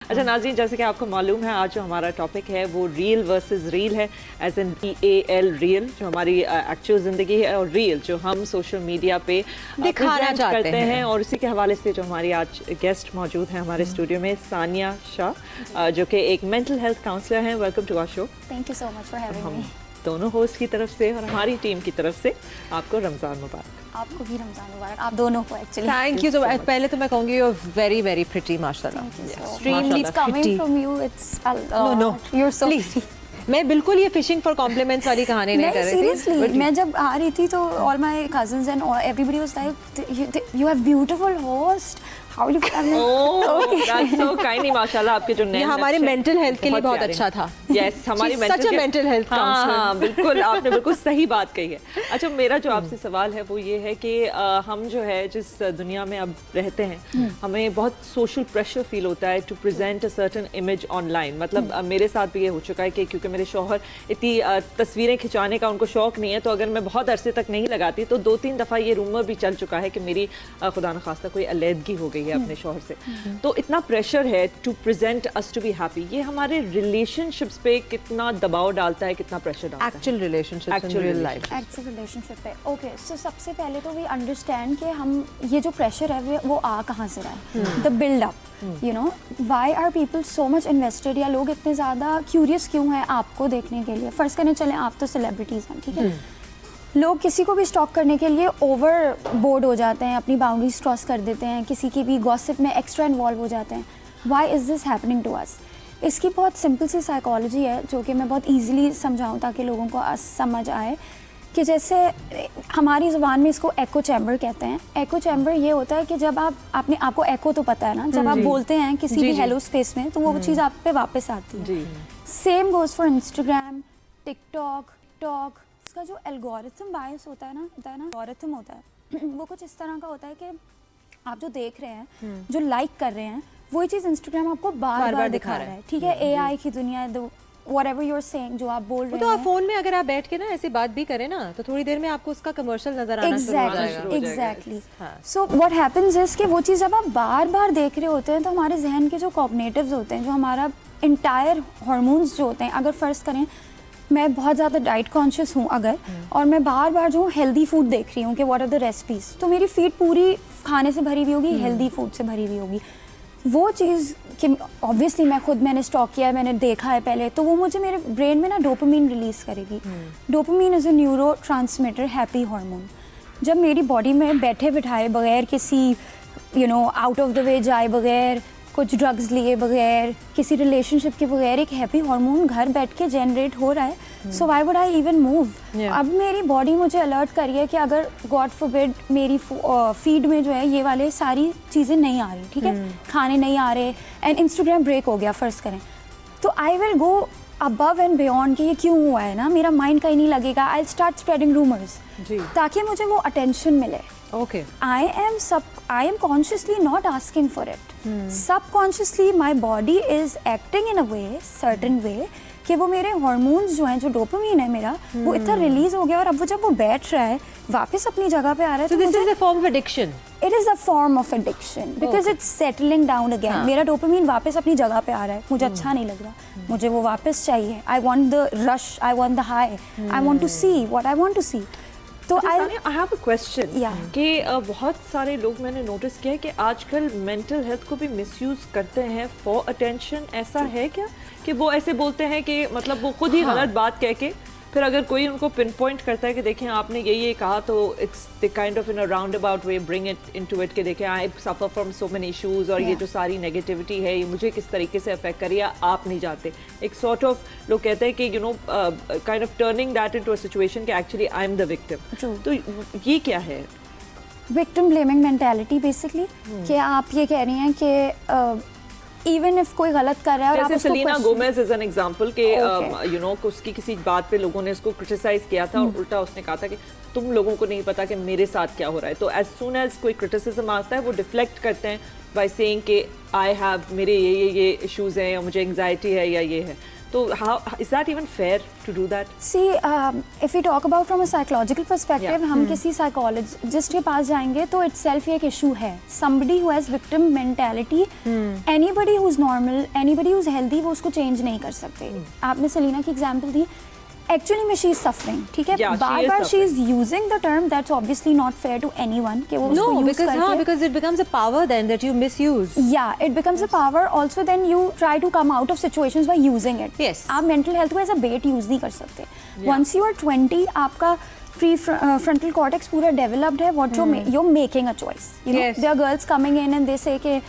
अच्छा नाज़रीन, जैसे कि आपको मालूम है आज जो हमारा टॉपिक है वो रियल वर्सेस रील है, एज एन EAL रियल, जो हमारी एक्चुअल ज़िंदगी है, और रियल जो हम सोशल मीडिया पे दिखाना करते हैं। और इसी के हवाले से जो हमारी आज गेस्ट मौजूद हैं हमारे स्टूडियो में, सानिया शाह जो कि एक मेंटल हेल्थ काउंसलर हैं। Welcome to our show. Thank you so much for having me. दोनों होस्ट की तरफ से और हमारी टीम की तरफ से आपको रमज़ान मुबारक। आपको भी रमज़ान मुबारक, आप दोनों को actually. Thank you so much. पहले तो मैं कहूँगी you are very very pretty माशाल्लाह। Extremely coming from you, it's no you are so please. मैं बिल्कुल ये फिशिंग फॉर कॉम्प्लीमेंट्स वाली कहानी नहीं कर रही थी। सीरियसली मैं जब आ रही थी तो all my cousins and everybody was like you have beautiful host, how do that's so kind माशाल्लाह। आपके जो नेम हमारे मेंटल हेल्थ के लिए बहुत अच्छा था। यस, हमारी सच अ मेंटल हेल्थ काउंसलर। हाँ बिल्कुल, आपने बिल्कुल सही बात कही है। अच्छा, मेरा जो आपसे सवाल है वो ये है कि हम जो है जिस दुनिया में अब रहते हैं हमें बहुत सोशल प्रेशर फील होता है to present a certain image online. मतलब मेरे साथ भी ये हो चुका है कि क्योंकि मेरे शौहर इतनी तस्वीरें खिंचाने का उनको शौक नहीं है, तो अगर मैं बहुत अरसे तक नहीं लगाती तो 2-3 दफ़ा ये रूमर भी चल चुका है कि मेरी खुदा न खास्ता कोई अलहदगी हो गई है अपने शौहर से। तो इतना प्रेशर है to present us to be happy, ये हमारे रिलेशनशिप्स पे कितना दबाव डालता है, कितना प्रेशर डालता है? Actual relationship in real life. Actual relationship पे ओके, सो सबसे पहले तो वी अंडरस्टैंड कि हम ये जो प्रेशर है वो आ कहाँ से रहा है, the build up, you know why are people so much invested, या लोग इतने ज़्यादा क्यूरियस क्यों हैं आपको देखने के लिए। फर्स्ट करने चले, आप तो सेलिब्रिटीज़ हैं, ठीक है, लोग किसी को भी स्टॉक करने के लिए ओवर बोर्ड हो जाते हैं, अपनी बाउंड्रीज क्रॉस कर देते हैं, किसी की भी गॉसिप में एक्स्ट्रा इन्वॉल्व हो जाते हैं। Why is this happening to us? इसकी बहुत सिंपल सी साइकोलॉजी है जो कि मैं बहुत ईजिली समझाऊँ ताकि लोगों को समझ आए कि जैसे हमारी ज़ुबान में इसको एको चैम्बर कहते हैं। एको चैम्बर ये होता है कि जब आपको एको तो पता है ना, जब आप बोलते हैं किसी भी हेलो स्पेस में तो वो चीज़ आप पे वापस आती है। Same goes for Instagram, TikTok, talk. इसका जो एल्गोरिथम बायस होता है ना, एल्गोरिथम होता है वो कुछ इस तरह का होता है कि आप जो देख रहे हैं, जो लाइक कर रहे हैं, वही चीज़ इंस्टाग्राम आपको बार बार दिखा रहा है। ठीक है, AI की दुनिया, whatever you're saying, जो आप बोल रहे हैं, तो आप फोन में अगर आप बैठ के ना ऐसी बात भी करें ना तो थोड़ी देर में आपको उसका कमर्शियल नजर आना शुरू हो जाएगा। Exactly. So what happens is कि वो चीज़ जब आप बार बार देख रहे होते हैं तो हमारे जहन के जो कॉग्निटिव्स होते हैं, जो हमारा इंटायर हार्मोन्स जो होते हैं, अगर फ़र्ज़ करें मैं बहुत ज़्यादा डाइट कॉन्शियस हूँ अगर, और मैं बार बार जो हेल्दी फूड देख रही हूँ कि व्हाट आर द रेसिपीज़, तो मेरी फीड पूरी खाने से भरी हुई होगी, हेल्दी फूड से भरी हुई होगी। वो चीज़ कि ऑब्वियसली मैंने स्टॉक किया है, मैंने देखा है पहले, तो वो मुझे मेरे ब्रेन में ना डोपामीन रिलीज़ करेगी। Dopamine is a neuro transmitter, happy hormone. जब मेरी बॉडी में बैठे बिठाए बगैर, किसी आउट ऑफ द वे जाए बगैर, कुछ ड्रग्स लिए बगैर, किसी रिलेशनशिप के बगैर एक हैप्पी हार्मोन घर बैठ के जनरेट हो रहा है, so why would I even move? अब मेरी बॉडी मुझे अलर्ट करी है कि अगर गॉड फॉरबिड मेरी फीड में जो है ये वाले सारी चीज़ें नहीं आ रही, ठीक है, खाने नहीं आ रहे, एंड इंस्टाग्राम ब्रेक हो गया फ़र्ज़ करें, तो I will go above and beyond कि ये क्यों हुआ है ना, मेरा माइंड कहीं नहीं लगेगा, आई स्टार्ट स्प्रेडिंग रूमर्स ताकि मुझे वो अटेंशन मिले। Okay. I am consciously not asking for it. Subconsciously my body is acting in a way, certain way, कि वो मेरे हार्मोन्स जो हैं, जो डोपामीन है मेरा, वो इतना रिलीज हो गया, और अब वो जब वो बैठ रहा है वापस अपनी जगह पे आ रहा है, so this is a form of addiction. It is a form of addiction because it's settling down again. मेरा डोपामीन वापस अपनी जगह पे आ रहा है, मुझे अच्छा नहीं लग रहा, मुझे वो वापस चाहिए। I want the rush, I want the high, I want to see what I want to see. तो आई हैव अ क्वेश्चन कि बहुत सारे लोग मैंने नोटिस किया है कि आजकल मेंटल हेल्थ को भी मिसयूज करते हैं फॉर अटेंशन। ऐसा है क्या कि वो ऐसे बोलते हैं कि मतलब वो खुद ही गलत बात कह के फिर अगर कोई उनको पिन पॉइंट करता है कि देखें आपने ये कहा, तो it's the kind of in a round about way bring it into it कि देखें I suffer from so many issues, और ये जो सारी नेगेटिविटी है ये मुझे किस तरीके से अफेक्ट करी है, आप नहीं जानते। एक सॉर्ट ऑफ लोग कहते हैं कि kind of turning that into a situation कि actually I am the victim. तो ये क्या है? विक्टिम ब्लेमिंग मेंटालिटी बेसिकली, कि आप ये कह रही हैं कि इवन इफ कोई गलत कर रहा है, और जैसे Selina Gomez is an example के उसकी किसी बात पे लोगों ने उसको क्रिटिसाइज किया था, और उल्टा उसने कहा था कि तुम लोगों को नहीं पता कि मेरे साथ क्या हो रहा है। तो एज सून एज कोई क्रिटिसिज्म आता है वो डिफ्लेक्ट करते हैं, बाय सेइंग कि आई हैव मेरे ये इश्यूज हैं या मुझे एंजाइटी है या ये है. तो how is that even fair to do that? See, if we talk about from a psychological perspective, हम किसी psychologist के पास जाएंगे तो itself ये एक issue है. Somebody who has victim mentality, anybody who's normal, anybody who's healthy, वो उसको change नहीं कर सकते. आपने सलीना की example दी. Actually में she is suffering, ठीक है? बार-बार she is using the term that's obviously not fair to anyone कि वो उसको use करके. because it becomes a power then that you misuse. Yeah, it becomes a power. Also, then you try to come out of situations by using it. Yes. आप mental health को as a bait use नहीं कर सकते. Once you are 20, आपका prefrontal cortex पूरा developed है. What you're making a choice. You know, Yes. there are girls coming in and they say कि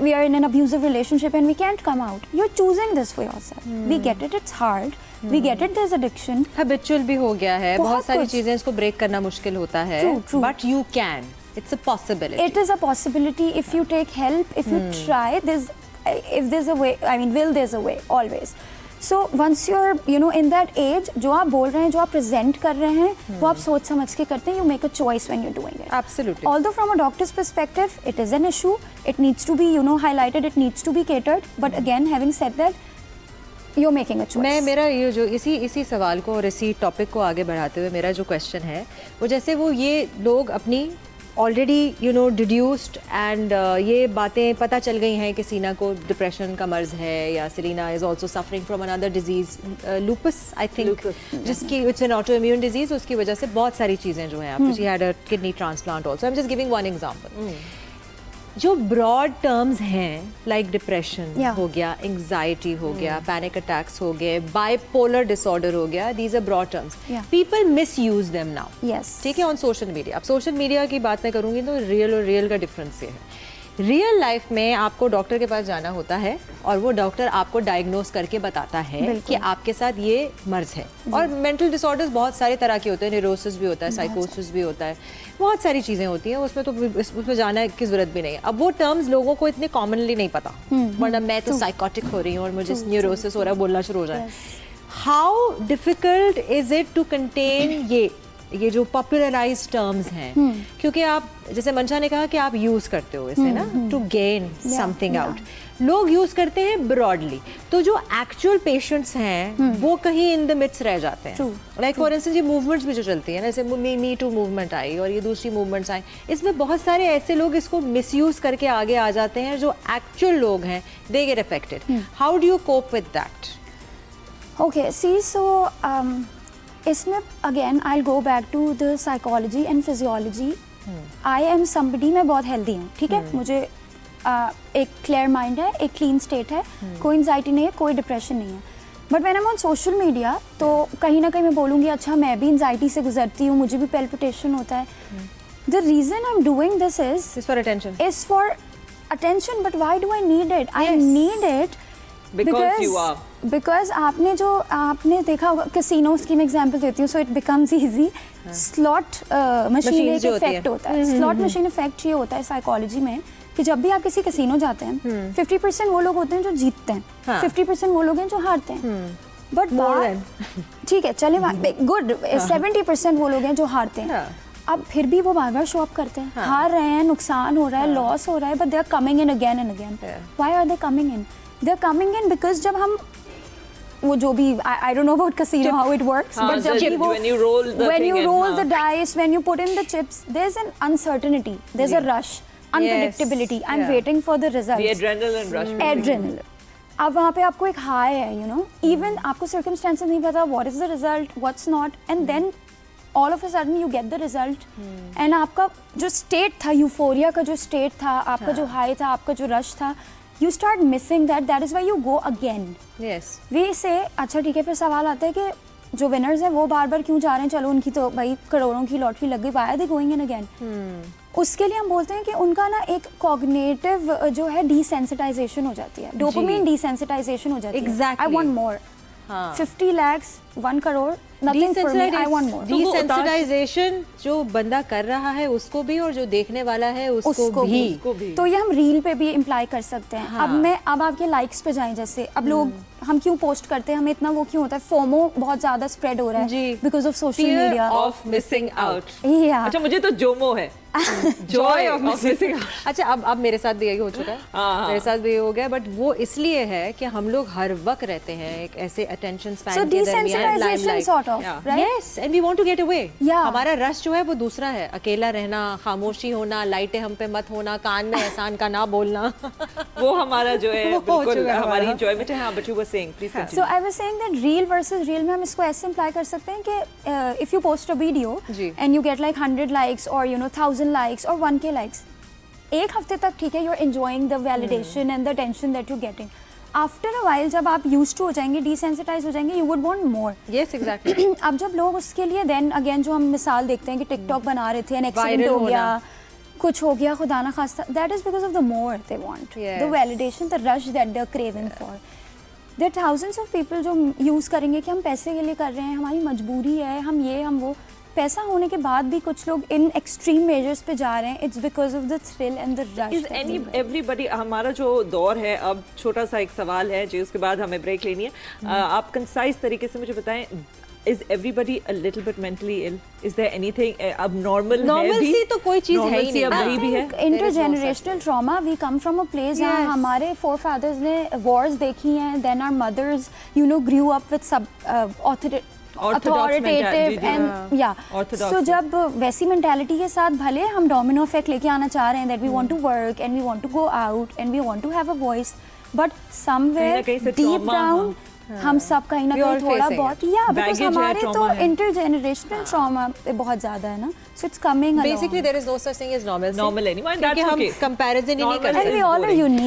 we are in an abusive relationship and we can't come out. You're choosing this for yourself. We get it. It's hard. We get it. There's addiction. Habitual भी हो गया है. बहुत सारी कुछ. चीजें इसको break करना मुश्किल होता है. True. But you can. It's a possibility. It is a possibility if you take help, if you try. If there's a way, I mean, there's a way always. So once you're, you know, in that age, जो आप बोल रहे हैं, जो आप present कर रहे हैं, वो आप सोच समझ के करते हैं. You make a choice when you're doing it. Absolutely. Although from a doctor's perspective, it is an issue. It needs to be, you know, highlighted. It needs to be catered. But again, having said that, you're making a choice. मैं मेरा ये जो इसी सवाल को और इसी topic को आगे बढ़ाते हुए मेरा जो क्वेश्चन है वो जैसे वो ये लोग अपनी already you know deduced and ये बातें पता चल गई हैं कि सीना को डिप्रेशन का मर्ज है या Selena is also suffering from another disease lupus I think जिसकी it's an auto immune disease उसकी वजह से बहुत सारी चीज़ें जो हैं आप she had a kidney transplant also I am just giving one example जो ब्रॉड टर्म्स हैं लाइक डिप्रेशन हो गया एंजाइटी हो गया पैनिक अटैक्स हो गए बाइपोलर डिसऑर्डर हो गया these are broad terms people misuse them now ठीक है ऑन सोशल मीडिया अब सोशल मीडिया की बात मैं करूंगी तो रियल और रियल का डिफरेंस ये है रियल लाइफ में आपको डॉक्टर के पास जाना होता है और वो डॉक्टर आपको डायग्नोस करके बताता है कि आपके साथ ये मर्ज है और मेंटल डिसऑर्डर्स बहुत सारे तरह के होते हैं न्यूरोसिस भी होता है साइकोसिस भी होता है बहुत सारी चीज़ें होती हैं उसमें तो उसमें जाना की ज़रूरत भी नहीं है अब वो टर्म्स लोगों को इतने कॉमनली नहीं पता वरना मैं तो साइकोटिक हो रही हूँ और मुझे न्यूरोसिस हो रहा है बोलना शुरू हो जाए how difficult is it to contain ये जो पॉपुलराइज टर्म्स हैं क्योंकि आप जैसे मंशा ने कहा कि आप यूज करते हो इसे ना टू गेन समथिंग आउट लोग यूज करते हैं ब्रॉडली तो जो एक्चुअल पेशेंट्स हैं वो कहीं इन द मिड्स रह जाते हैं लाइक फॉर इंस्टेंस ये मूवमेंट्स भी जो चलती है ना जैसे मी टू मूवमेंट आई और ये दूसरी मूवमेंट्स आई इसमें बहुत सारे ऐसे लोग इसको मिसयूज करके आगे आ जाते हैं जो एक्चुअल लोग हैं they get affected how do you cope with that okay see so इसमें again I go back to the psychology and physiology I am somebody मैं बहुत हेल्दी हूँ ठीक है मुझे एक क्लियर माइंड है एक क्लीन स्टेट है कोई एंजाइटी नहीं है कोई डिप्रेशन नहीं है बट मैंने ऑन सोशल मीडिया तो कहीं ना कहीं मैं बोलूँगी अच्छा मैं भी एंजाइटी से गुजरती हूँ मुझे भी पेल्पिटेशन होता है the reason I am doing this is for attention but why do I need it I need it because आपने देखा होगा कैसीनोस की मैं एग्जांपल देती हूँ so it becomes easy slot machine एक इफेक्ट होता है स्लॉट मशीन इफेक्ट ये होता है साइकोलॉजी में कि जब भी आप किसी कैसीनो जाते हैं 50% वो लोग होते हैं जो जीतते हैं 50% वो लोग हैं जो हारते हैं बट ठीक है चले गुड 70% वो लोग हैं जो हारते हैं अब फिर भी वो बार बार शो अप करते हैं हार रहे हैं नुकसान हो रहा है लॉस हो रहा है but they are coming in again and again why are they coming in They're coming in because जब हम वो जो भी I don't know about casino how it works but जब भी वो when you roll the dice when you put in the chips there's an uncertainty there's a rush unpredictability I'm waiting for the results the adrenaline rush अब वहाँ पे आपको एक high है you know even आपको circumstances नहीं पता what is the result what's not and then all of a sudden you get the result and आपका जो state था euphoria का जो state था आपका जो high था आपका जो rush था you start missing that is why you go again we say अच्छा ठीक है फिर सवाल आता है कि जो विनर्स हैं वो बार बार क्यों जा रहे हैं चलो उनकी तो भाई करोड़ों की लॉटरी लग गई why are they going in again उसके लिए हम बोलते हैं कि उनका ना एक कॉग्निटिव जो है डिसेंसिटाइजेशन हो जाती है डोपामाइन डिसेंसिटाइजेशन हो जाती है I want more 50 lakhs 1 crore nothing for me I want more desensitization जो बंदा कर रहा है उसको भी और जो देखने वाला है उसको भी तो ये हम रील पे भी इम्प्लाई कर सकते हैं अब आपके लाइक्स पे जाएं जैसे अब लोग हम क्यों पोस्ट करते हैं हमें इतना वो क्यों होता है फोमो बहुत ज्यादा स्प्रेड हो रहा है because of social media of missing out अच्छा मुझे तो जोमो है जॉय ऑफ मिसिंग। अच्छा अब मेरे साथ भी यही हो चुका है, मेरे साथ भी हो गया, बट वो इसलिए है कि हम लोग हर वक्त रहते हैं एक ऐसे अटेंशन So स्पैन के दरमियान, desensitization limelight. sort of, right? Yes, and we want to get away. Yeah. हमारा रश जो है वो दूसरा है, अकेला रहना, खामोशी होना, लाइटें हम पे मत होना, कान में एहसान का ना बोलना। वो हमारा जो है वो हो बिल्कुल चुका है हमारी हमारा। enjoyment है। हाँ, but you were saying, please So continue. I was saying that real versus real में हम इसको ऐसे imply कर सकते हैं कि if you post a video ji. and you get like 100 likes or 1000 likes or 1k likes, एक हफ्ते तक ठीक है, you're enjoying the validation and the attention that you're getting. After a while जब आप used to हो जाएंगे, desensitized हो जाएंगे, you would want more. Yes, exactly. अब जब लोग उसके लिए then again जो हम मिसाल देखते हैं कि टिकटॉक बना रहे थे, an accident Viral हो गया, होना। कुछ हो गया, खुदा ना खास्ता, that is because of the more they want, Yes. the validation, the rush that they're craving for. There are thousands of people जो यूज़ करेंगे कि हम पैसे के लिए कर रहे हैं, हमारी मजबूरी है, हम ये हम वो, पैसा होने के बाद भी कुछ लोग इन एक्सट्रीम मेजर्स पे जा रहे हैं. It's because of the thrill and the rush. Is everybody हमारा जो दौर है, अब छोटा सा एक सवाल है जी, उसके बाद हमें ब्रेक लेनी है. आप कंसाइज तरीके से मुझे बताएं, is everybody a little bit mentally ill? Is there anything abnormal? Normalcy तो कोई चीज़ है ही नहीं अब ना. वही भी है. Intergenerational trauma, we come from a place जहाँ Yes. हमारे फोरफादर्स ने वॉर्स देखी हैं, then our mothers grew up with सब अथॉरिटेटिव एंड या. सो जब वैसी मेंटालिटी के साथ भले हम डोमिनो इफेक्ट लेके आना चाह रहे हैं, that we want to work and we want to go out and we want to have a voice, but somewhere कहीं से डीप trauma डाउन हम सब कहीं ना We all कहीं थोड़ा facing बहुत, या बिकॉज Baggage है, हमारे तो trauma है. इंटरजेनरेशनल ट्रॉमा बहुत ज़्यादा है ना. So it's coming Basically, there is no such thing as normalcy. Normal anymore, and क्योंकि that's हम okay. comparison ही नहीं Normal कर and is we all are boring. unique.